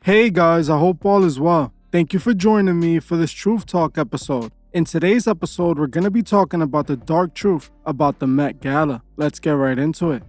Hey guys, I hope all is well. Thank you for joining me for this Truth Talk episode. In today's episode, we're going to be talking about the dark truth about the Met Gala. Let's get right into it.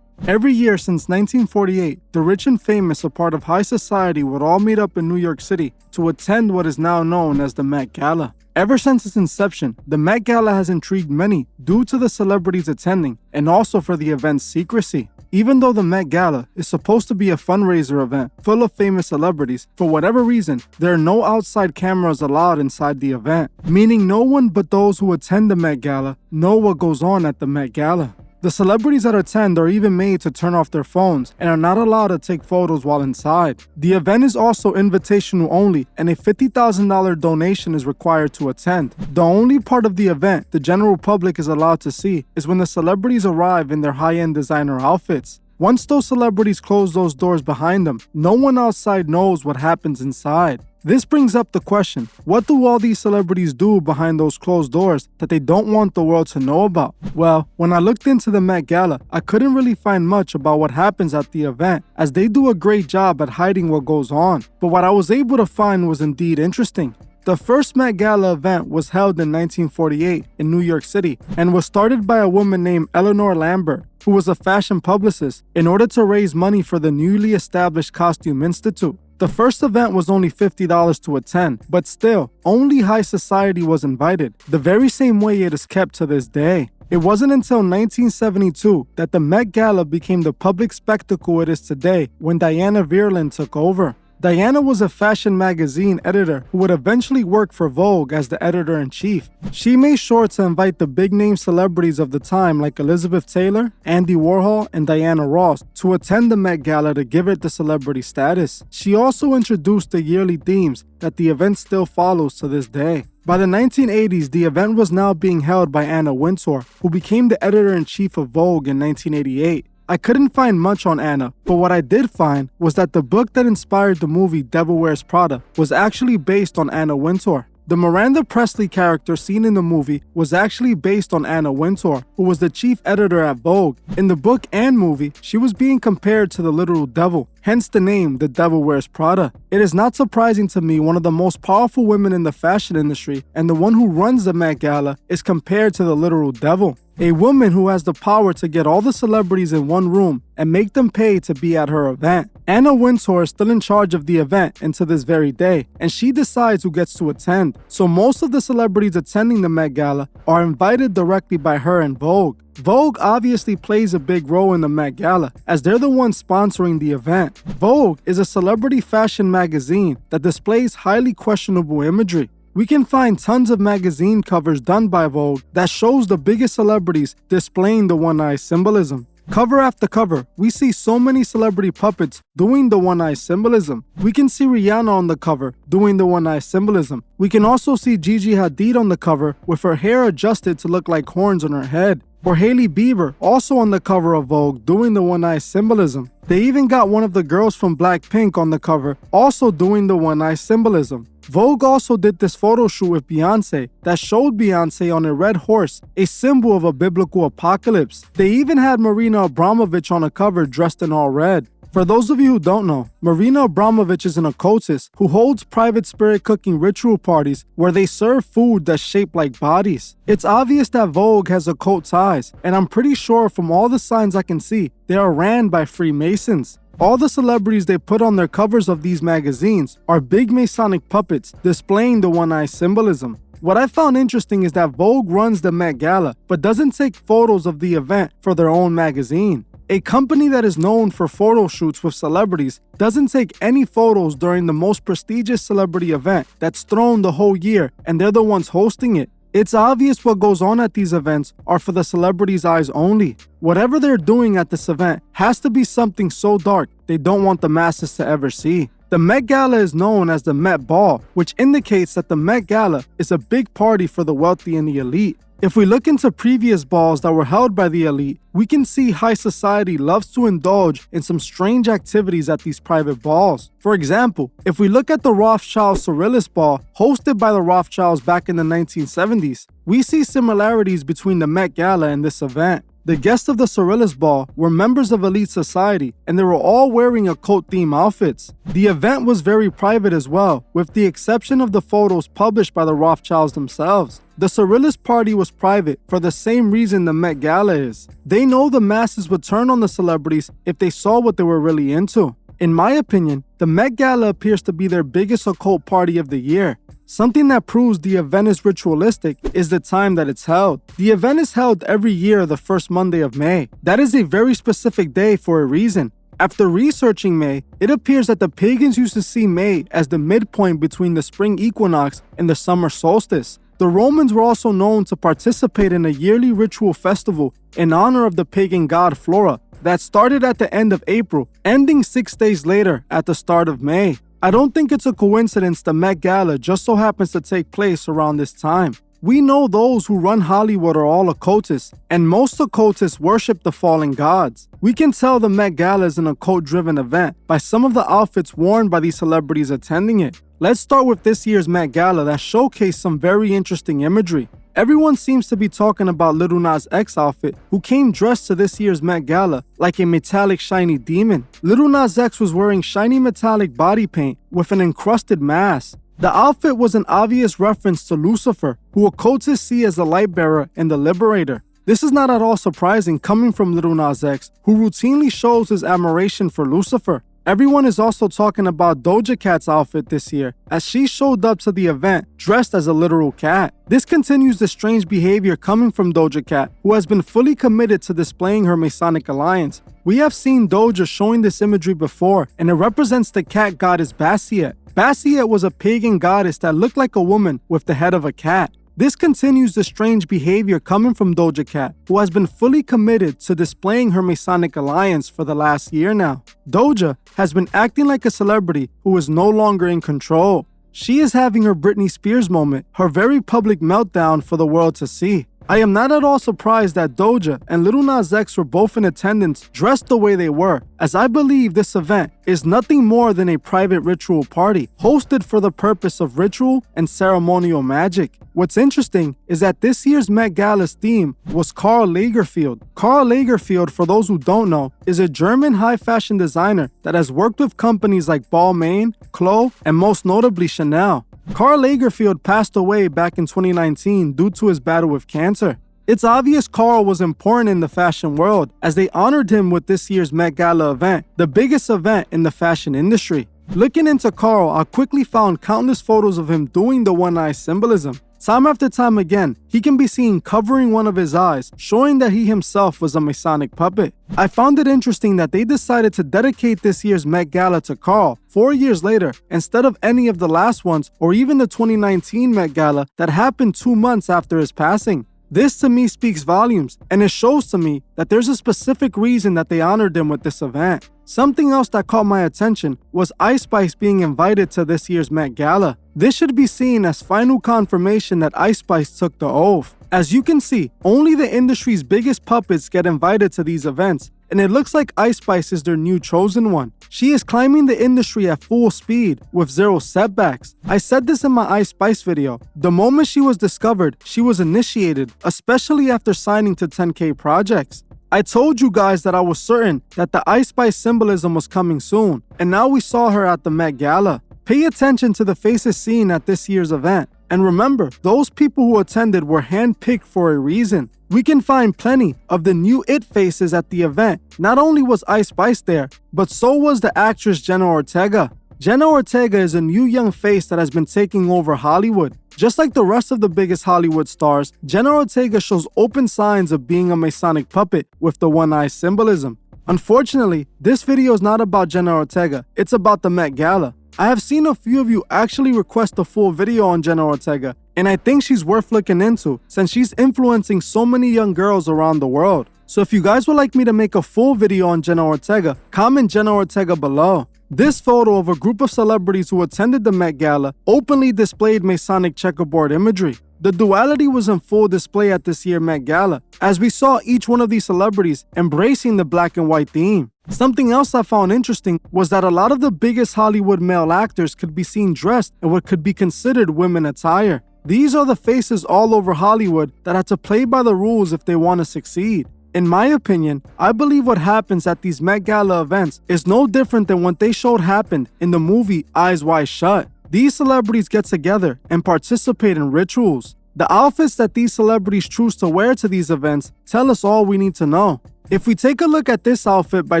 Every year since 1948, the rich and famous, a part of high society, would all meet up in New York City to attend what is now known as the Met Gala. Ever since its inception, the Met Gala has intrigued many due to the celebrities attending and also for the event's secrecy. Even though the Met Gala is supposed to be a fundraiser event full of famous celebrities, for whatever reason, there are no outside cameras allowed inside the event, meaning no one but those who attend the Met Gala know what goes on at the Met Gala. The celebrities that attend are even made to turn off their phones and are not allowed to take photos while inside. The event is also invitational only, and a $50,000 donation is required to attend. The only part of the event the general public is allowed to see is when the celebrities arrive in their high-end designer outfits. Once those celebrities close those doors behind them, no one outside knows what happens inside. This brings up the question, what do all these celebrities do behind those closed doors that they don't want the world to know about? Well, when I looked into the Met Gala, I couldn't really find much about what happens at the event, as they do a great job at hiding what goes on. But what I was able to find was indeed interesting. The first Met Gala event was held in 1948 in New York City and was started by a woman named Eleanor Lambert, who was a fashion publicist, in order to raise money for the newly established Costume Institute. The first event was only $50 to attend, but still, only high society was invited, the very same way it is kept to this day. It wasn't until 1972 that the Met Gala became the public spectacle it is today when Diana Vreeland took over. Diana was a fashion magazine editor who would eventually work for Vogue as the editor-in-chief. She made sure to invite the big-name celebrities of the time like Elizabeth Taylor, Andy Warhol, and Diana Ross to attend the Met Gala to give it the celebrity status. She also introduced the yearly themes that the event still follows to this day. By the 1980s, the event was now being held by Anna Wintour, who became the editor-in-chief of Vogue in 1988. I couldn't find much on Anna, but what I did find was that the book that inspired the movie Devil Wears Prada was actually based on Anna Wintour. The Miranda Presley character seen in the movie was actually based on Anna Wintour, who was the chief editor at Vogue. In the book and movie, she was being compared to the literal devil, hence the name The Devil Wears Prada. It is not surprising to me one of the most powerful women in the fashion industry and the one who runs the Met Gala is compared to the literal devil. A woman who has the power to get all the celebrities in one room and make them pay to be at her event. Anna Wintour is still in charge of the event and to this very day, and she decides who gets to attend. So most of the celebrities attending the Met Gala are invited directly by her and Vogue. Vogue obviously plays a big role in the Met Gala, as they're the ones sponsoring the event. Vogue is a celebrity fashion magazine that displays highly questionable imagery. We can find tons of magazine covers done by Vogue that shows the biggest celebrities displaying the one-eye symbolism. Cover after cover, we see so many celebrity puppets doing the one-eye symbolism. We can see Rihanna on the cover doing the one-eye symbolism. We can also see Gigi Hadid on the cover with her hair adjusted to look like horns on her head. Or Hailey Bieber, also on the cover of Vogue, doing the one-eye symbolism. They even got one of the girls from Blackpink on the cover, also doing the one-eye symbolism. Vogue also did this photo shoot with Beyonce that showed Beyonce on a red horse, a symbol of a biblical apocalypse. They even had Marina Abramovich on a cover dressed in all red. For those of you who don't know, Marina Abramovich is an occultist who holds private spirit cooking ritual parties where they serve food that's shaped like bodies. It's obvious that Vogue has occult ties, and I'm pretty sure from all the signs I can see, they are ran by Freemasons. All the celebrities they put on their covers of these magazines are big Masonic puppets displaying the one-eye symbolism. What I found interesting is that Vogue runs the Met Gala, but doesn't take photos of the event for their own magazine. A company that is known for photo shoots with celebrities doesn't take any photos during the most prestigious celebrity event that's thrown the whole year, and they're the ones hosting it. It's obvious what goes on at these events are for the celebrities' eyes only. Whatever they're doing at this event has to be something so dark they don't want the masses to ever see. The Met Gala is known as the Met Ball, which indicates that the Met Gala is a big party for the wealthy and the elite. If we look into previous balls that were held by the elite, we can see high society loves to indulge in some strange activities at these private balls. For example, if we look at the Rothschild Surrealist Ball hosted by the Rothschilds back in the 1970s, we see similarities between the Met Gala and this event. The guests of the Surrealist Ball were members of elite society, and they were all wearing occult-themed outfits. The event was very private as well, with the exception of the photos published by the Rothschilds themselves. The Surrealist party was private for the same reason the Met Gala is. They know the masses would turn on the celebrities if they saw what they were really into. In my opinion, the Met Gala appears to be their biggest occult party of the year. Something that proves the event is ritualistic is the time that it's held. The event is held every year the first Monday of May. That is a very specific day for a reason. After researching May, it appears that the pagans used to see May as the midpoint between the spring equinox and the summer solstice. The Romans were also known to participate in a yearly ritual festival in honor of the pagan god Flora that started at the end of April, ending 6 days later at the start of May. I don't think it's a coincidence the Met Gala just so happens to take place around this time. We know those who run Hollywood are all occultists, and most occultists worship the fallen gods. We can tell the Met Gala is an occult-driven event by some of the outfits worn by these celebrities attending it. Let's start with this year's Met Gala that showcased some very interesting imagery. Everyone seems to be talking about Lil Nas X outfit, who came dressed to this year's Met Gala like a metallic shiny demon. Lil Nas X was wearing shiny metallic body paint with an encrusted mask. The outfit was an obvious reference to Lucifer, who occultists see as the light bearer and the liberator. This is not at all surprising coming from Lil Nas X, who routinely shows his admiration for Lucifer. Everyone is also talking about Doja Cat's outfit this year, as she showed up to the event dressed as a literal cat. This continues the strange behavior coming from Doja Cat, who has been fully committed to displaying her Masonic alliance. We have seen Doja showing this imagery before, and it represents the cat goddess Bastet. Bastet was a pagan goddess that looked like a woman with the head of a cat. This continues the strange behavior coming from Doja Cat, who has been fully committed to displaying her Masonic alliance for the last year now. Doja has been acting like a celebrity who is no longer in control. She is having her Britney Spears moment, her very public meltdown for the world to see. I am not at all surprised that Doja and Lil Nas X were both in attendance dressed the way they were, as I believe this event is nothing more than a private ritual party hosted for the purpose of ritual and ceremonial magic. What's interesting is that this year's Met Gala's theme was Karl Lagerfeld. Karl Lagerfeld, for those who don't know, is a German high fashion designer that has worked with companies like Balmain, Chloe, and most notably Chanel. Karl Lagerfeld passed away back in 2019 due to his battle with cancer. It's obvious Karl was important in the fashion world, as they honored him with this year's Met Gala event, the biggest event in the fashion industry. Looking into Karl, I quickly found countless photos of him doing the one-eye symbolism. Time after time again, he can be seen covering one of his eyes, showing that he himself was a Masonic puppet. I found it interesting that they decided to dedicate this year's Met Gala to Karl 4 years later, instead of any of the last ones or even the 2019 Met Gala that happened 2 months after his passing. This to me speaks volumes, and it shows to me that there's a specific reason that they honored him with this event. Something else that caught my attention was Ice Spice being invited to this year's Met Gala. This should be seen as final confirmation that Ice Spice took the oath. As you can see, only the industry's biggest puppets get invited to these events, and it looks like Ice Spice is their new chosen one. She is climbing the industry at full speed with 0 setbacks. I said this in my Ice Spice video. The moment she was discovered, she was initiated, especially after signing to 10K projects. I told you guys that I was certain that the Ice Spice symbolism was coming soon, and now we saw her at the Met Gala. Pay attention to the faces seen at this year's event. And remember, those people who attended were handpicked for a reason. We can find plenty of the new It faces at the event. Not only was Ice Spice there, but so was the actress Jenna Ortega. Jenna Ortega is a new young face that has been taking over Hollywood. Just like the rest of the biggest Hollywood stars, Jenna Ortega shows open signs of being a Masonic puppet with the one-eye symbolism. Unfortunately, this video is not about Jenna Ortega, it's about the Met Gala. I have seen a few of you actually request a full video on Jenna Ortega, and I think she's worth looking into since she's influencing so many young girls around the world. So if you guys would like me to make a full video on Jenna Ortega, comment Jenna Ortega below. This photo of a group of celebrities who attended the Met Gala openly displayed Masonic checkerboard imagery. The duality was in full display at this year's Met Gala, as we saw each one of these celebrities embracing the black and white theme. Something else I found interesting was that a lot of the biggest Hollywood male actors could be seen dressed in what could be considered women attire. These are the faces all over Hollywood that had to play by the rules if they want to succeed. In my opinion, I believe what happens at these Met Gala events is no different than what they showed happened in the movie Eyes Wide Shut. These celebrities get together and participate in rituals. The outfits that these celebrities choose to wear to these events tell us all we need to know. If we take a look at this outfit by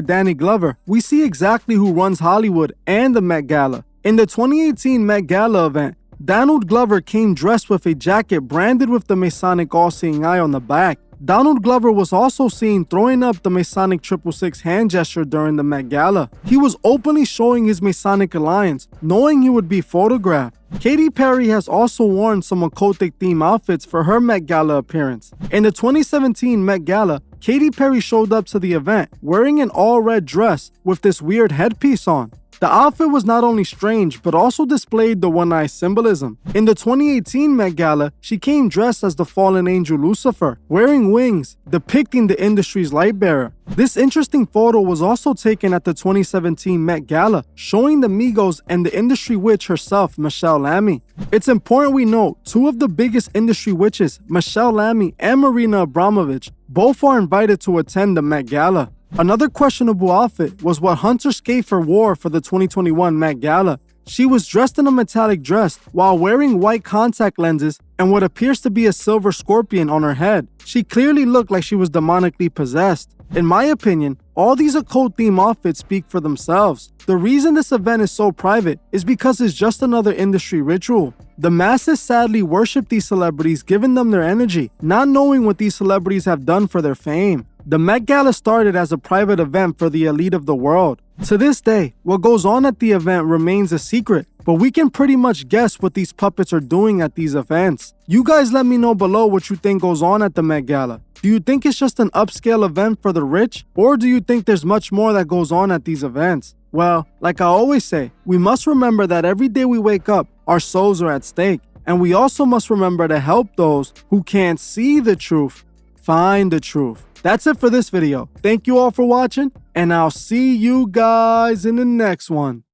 Danny Glover, we see exactly who runs Hollywood and the Met Gala. In the 2018 Met Gala event, Donald Glover came dressed with a jacket branded with the Masonic all-seeing eye on the back. Donald Glover was also seen throwing up the Masonic 666 hand gesture during the Met Gala. He was openly showing his Masonic alliance, knowing he would be photographed. Katy Perry has also worn some occultic theme outfits for her Met Gala appearance. In the 2017 Met Gala, Katy Perry showed up to the event wearing an all-red dress with this weird headpiece on. The outfit was not only strange, but also displayed the one-eye symbolism. In the 2018 Met Gala, she came dressed as the fallen angel Lucifer, wearing wings, depicting the industry's light bearer. This interesting photo was also taken at the 2017 Met Gala, showing the Migos and the industry witch herself, Michelle Lamy. It's important we note, two of the biggest industry witches, Michelle Lamy and Marina Abramovich, both are invited to attend the Met Gala. Another questionable outfit was what Hunter Schafer wore for the 2021 Met Gala. She was dressed in a metallic dress while wearing white contact lenses and what appears to be a silver scorpion on her head. She clearly looked like she was demonically possessed. In my opinion, all these occult theme outfits speak for themselves. The reason this event is so private is because it's just another industry ritual. The masses sadly worship these celebrities, giving them their energy, not knowing what these celebrities have done for their fame. The Met Gala started as a private event for the elite of the world. To this day, what goes on at the event remains a secret, but we can pretty much guess what these puppets are doing at these events. You guys let me know below what you think goes on at the Met Gala. Do you think it's just an upscale event for the rich, or do you think there's much more that goes on at these events? Well, like I always say, we must remember that every day we wake up, our souls are at stake. And we also must remember to help those who can't see the truth find the truth. That's it for this video. Thank you all for watching, and I'll see you guys in the next one.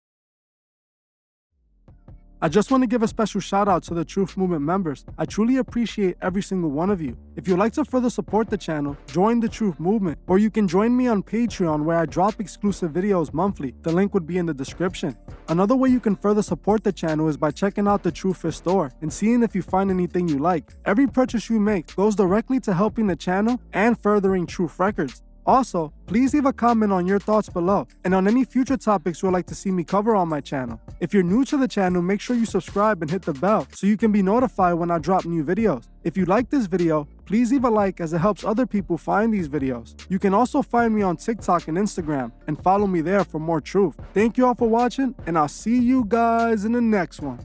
I just want to give a special shout out to the Truth Movement members. I truly appreciate every single one of you. If you'd like to further support the channel, join the Truth Movement, or you can join me on Patreon where I drop exclusive videos monthly. The link would be in the description. Another way you can further support the channel is by checking out the Truth Fit store and seeing if you find anything you like. Every purchase you make goes directly to helping the channel and furthering Truth Records. Also, please leave a comment on your thoughts below and on any future topics you would like to see me cover on my channel. If you're new to the channel, make sure you subscribe and hit the bell so you can be notified when I drop new videos. If you like this video, please leave a like as it helps other people find these videos. You can also find me on TikTok and Instagram and follow me there for more truth. Thank you all for watching, and I'll see you guys in the next one.